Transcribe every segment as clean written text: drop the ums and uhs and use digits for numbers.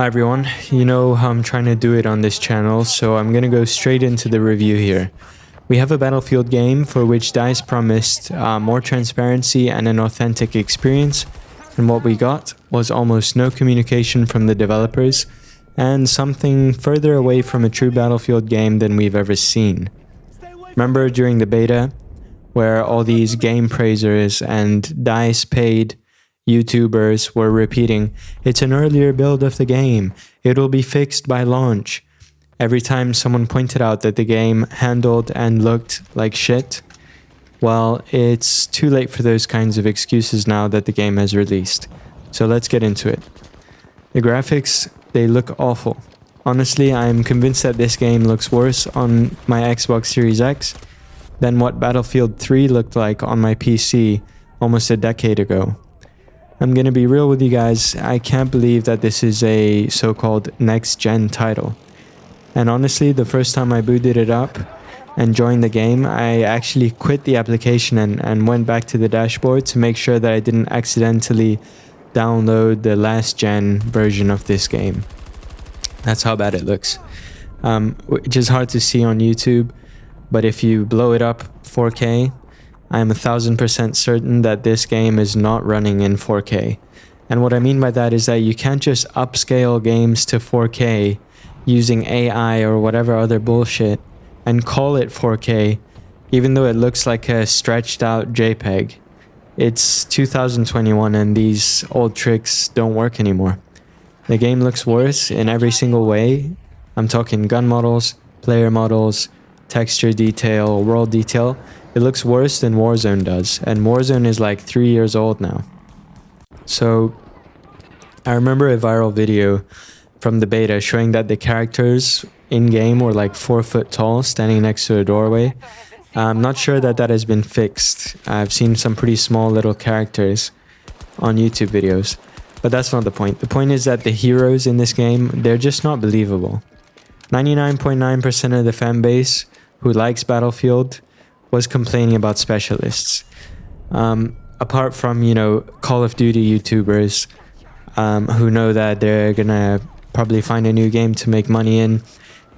Hi everyone, you know how I'm trying to do it on this channel, so I'm gonna go straight into the review here. We have a Battlefield game for which DICE promised more transparency and an authentic experience, and what we got was almost no communication from the developers, and something further away from a true Battlefield game than we've ever seen. Remember during the beta, where all these game praisers and DICE paid YouTubers were repeating, "It's an earlier build of the game, it'll be fixed by launch." Every time someone pointed out that the game handled and looked like shit, well, it's too late for those kinds of excuses now that the game has released. So let's get into it. The graphics, they look awful. Honestly, I'm convinced that this game looks worse on my Xbox Series X than what Battlefield 3 looked like on my PC almost a decade ago. I'm gonna be real with you guys, I can't believe that this is a so-called next-gen title. And honestly, the first time I booted it up and joined the game, I actually quit the application and went back to the dashboard to make sure that I didn't accidentally download the last-gen version of this game. That's how bad it looks. Which is hard to see on YouTube, but if you blow it up 4K, I am 1000% certain that this game is not running in 4K. And what I mean by that is that you can't just upscale games to 4K using AI or whatever other bullshit and call it 4K, even though it looks like a stretched out JPEG. It's 2021 and these old tricks don't work anymore. The game looks worse in every single way. I'm talking gun models, player models, texture detail, world detail. It looks worse than Warzone does, and Warzone is like 3 years old now. So, I remember a viral video from the beta showing that the characters in-game were like 4 foot tall, standing next to a doorway. I'm not sure that that has been fixed. I've seen some pretty small little characters on YouTube videos, but that's not the point. The point is that the heroes in this game, they're just not believable. 99.9% of the fan base who likes Battlefield was complaining about specialists. Apart from, Call of Duty YouTubers who know that they're gonna probably find a new game to make money in,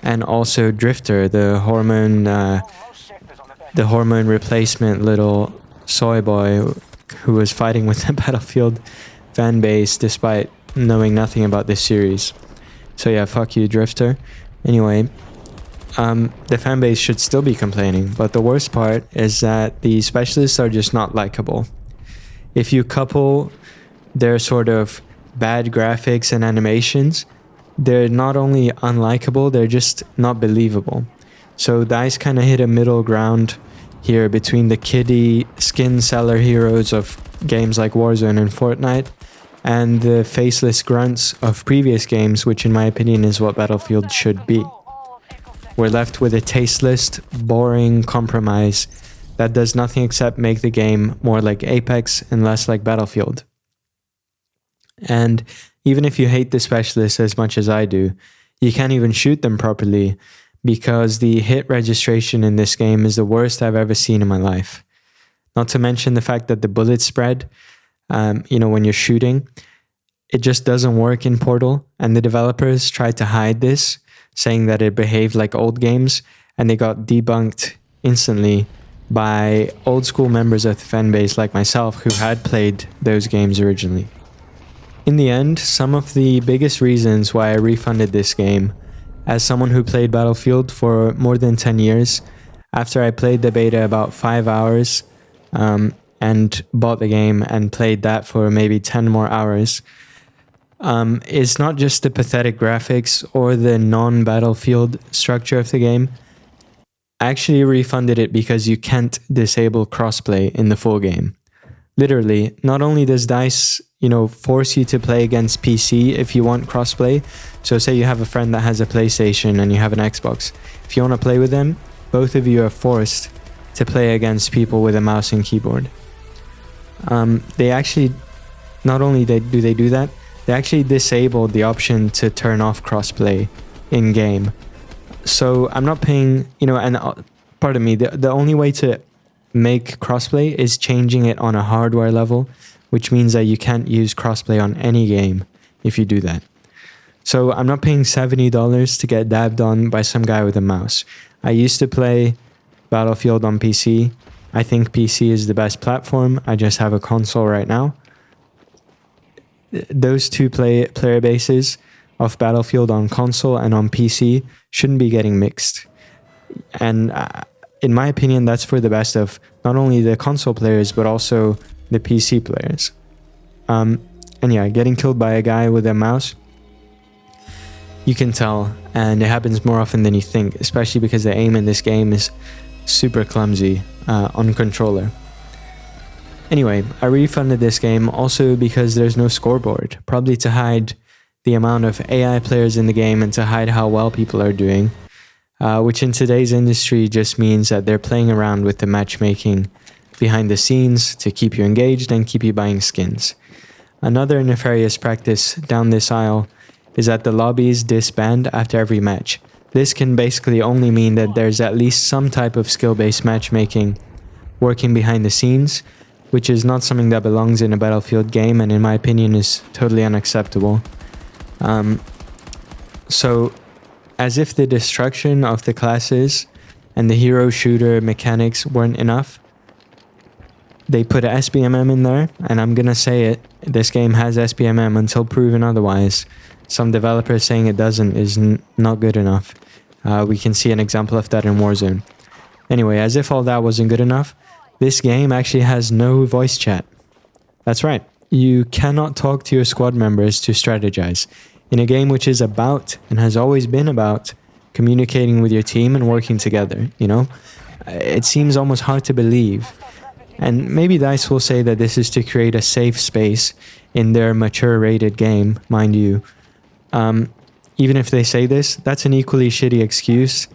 and also Drifter, the hormone replacement little soy boy who was fighting with the Battlefield fan base despite knowing nothing about this series. So yeah, fuck you, Drifter. Anyway, the fanbase should still be complaining, but the worst part is that the specialists are just not likable. If you couple their sort of bad graphics and animations, they're not only unlikable, they're just not believable. So DICE kind of hit a middle ground here between the kiddie skin seller heroes of games like Warzone and Fortnite and the faceless grunts of previous games, which in my opinion is what Battlefield should be. We're left with a tasteless, boring compromise that does nothing except make the game more like Apex and less like Battlefield. And even if you hate the specialists as much as I do, you can't even shoot them properly because the hit registration in this game is the worst I've ever seen in my life. Not to mention the fact that the bullet spread, when you're shooting, it just doesn't work in Portal, and the developers tried to hide this, saying that it behaved like old games, and they got debunked instantly by old school members of the fanbase like myself who had played those games originally. In the end, some of the biggest reasons why I refunded this game, as someone who played Battlefield for more than 10 years, after I played the beta about 5 hours and bought the game and played that for maybe 10 more hours, is not just the pathetic graphics or the non-Battlefield structure of the game. I actually refunded it because you can't disable crossplay in the full game. Literally, not only does DICE, force you to play against PC if you want crossplay. So say you have a friend that has a PlayStation and you have an Xbox. If you want to play with them, both of you are forced to play against people with a mouse and keyboard. They actually, not only do they do that, they actually disabled the option to turn off crossplay in-game. So I'm not paying, and pardon me, the only way to make crossplay is changing it on a hardware level, which means that you can't use crossplay on any game if you do that. So I'm not paying $70 to get dabbed on by some guy with a mouse. I used to play Battlefield on PC. I think PC is the best platform. I just have a console right now. Those two player bases of Battlefield on console and on PC shouldn't be getting mixed. And in my opinion, that's for the best of not only the console players, but also the PC players. And yeah, getting killed by a guy with a mouse, you can tell, and it happens more often than you think, especially because the aim in this game is super clumsy on controller. Anyway, I refunded this game also because there's no scoreboard, probably to hide the amount of AI players in the game and to hide how well people are doing, which in today's industry just means that they're playing around with the matchmaking behind the scenes to keep you engaged and keep you buying skins. Another nefarious practice down this aisle is that the lobbies disband after every match. This can basically only mean that there's at least some type of skill-based matchmaking working behind the scenes, which is not something that belongs in a Battlefield game and in my opinion is totally unacceptable. So, as if the destruction of the classes and the hero shooter mechanics weren't enough, they put a SBMM in there, and I'm gonna say it, this game has SBMM until proven otherwise. Some developers saying it doesn't is not good enough. We can see an example of that in Warzone. Anyway, as if all that wasn't good enough, this game actually has no voice chat. That's right, you cannot talk to your squad members to strategize. In a game which is about, and has always been about, communicating with your team and working together, you know? It seems almost hard to believe. And maybe DICE will say that this is to create a safe space in their mature rated game, mind you. Even if they say this, that's an equally shitty excuse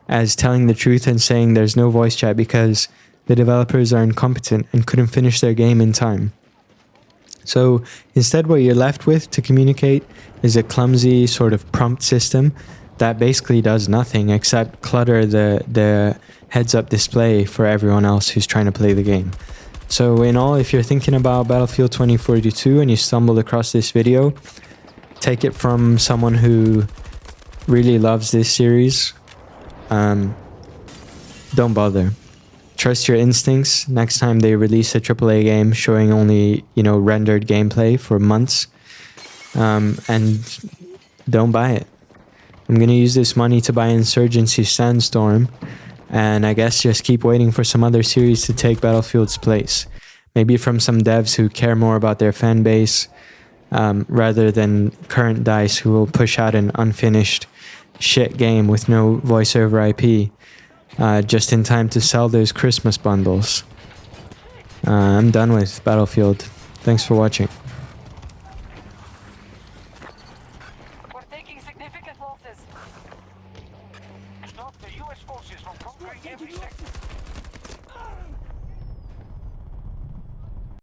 as telling the truth and saying there's no voice chat because the developers are incompetent and couldn't finish their game in time. So instead what you're left with to communicate is a clumsy sort of prompt system that basically does nothing except clutter the heads-up display for everyone else who's trying to play the game. So in all, if you're thinking about Battlefield 2042 and you stumbled across this video, take it from someone who really loves this series. Don't bother. Trust your instincts next time they release a AAA game showing only, rendered gameplay for months. And don't buy it. I'm going to use this money to buy Insurgency Sandstorm, and I guess just keep waiting for some other series to take Battlefield's place. Maybe from some devs who care more about their fan base, rather than current DICE who will push out an unfinished shit game with no voice over IP, just in time to sell those Christmas bundles. I'm done with Battlefield. Thanks for watching. We're taking significant losses. Stop the US forces from conquering every sector.